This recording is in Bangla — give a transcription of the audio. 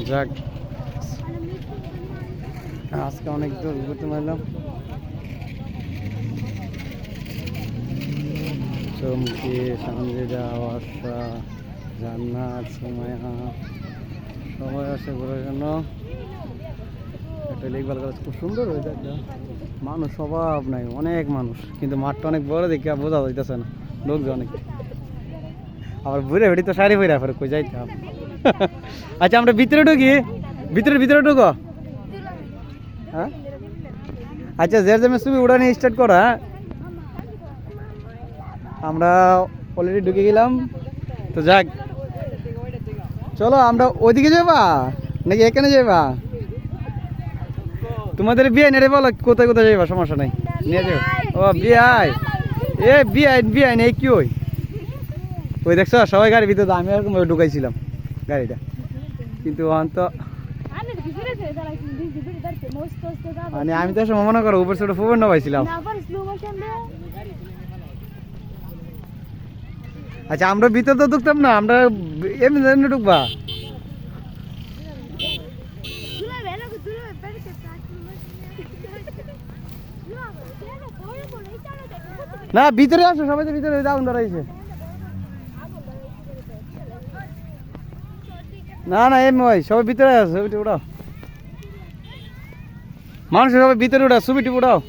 যাক, আজকে অনেক দূর ঘুরতে পারলাম। চমকি, সামজিদা, ওয়াসা, জান্নাত, সুমাইয়া সবাই আসে ঘোরার জন্য। একটা লেকবাল গাছ খুব সুন্দর হয়েছে, একটা মানুষ অভাব নাই, অনেক মানুষ, কিন্তু মাঠটা অনেক বড় দেখে বোঝা যাইতেছে না, লোকজন অনেক। আবার ঘুরে ঘুরি তো সারি ফিরে ফের কই যাইতাম। আচ্ছা আমরা ভিতরে ঢুকি, ভিতরে ঢুকো। হ্যাঁ আচ্ছা, যে ছবি উড়ানি স্টার্ট করা, হ্যাঁ আমরা অলরেডি ঢুকে গেলাম। তো যাক, চলো আমরা ওইদিকে যাবা নাকি এখানে যাবা? তোমাদের বিয়ে নেড়ে বলো কোথায় কোথায় যাবা, সমস্যা নাই, নিয়ে যাও। ও বিআই, এ বিআই নেই কি ওই ওই দেখছো সবাই গাড়ির ভিতরে, আমি এরকম ঢুকাইছিলাম গাড়িটা, কিন্তু অন্ত মানে আমি তো মনে করো উপর ছোট ফুবর না পাইছিলাম। আচ্ছা আমরা ভিতরে তো ঢুকতাম না, আমরা এমনি ঢুকবা। না ভিতরে আসো, সবাই তো ভিতরে আগুন ধরাইছে। না না এমনি ভাই সবাই ভিতরে আসো, ছবিটি উঠাও, মানুষ সবাই ভিতরে উঠাও, ছবিটি উঠাও।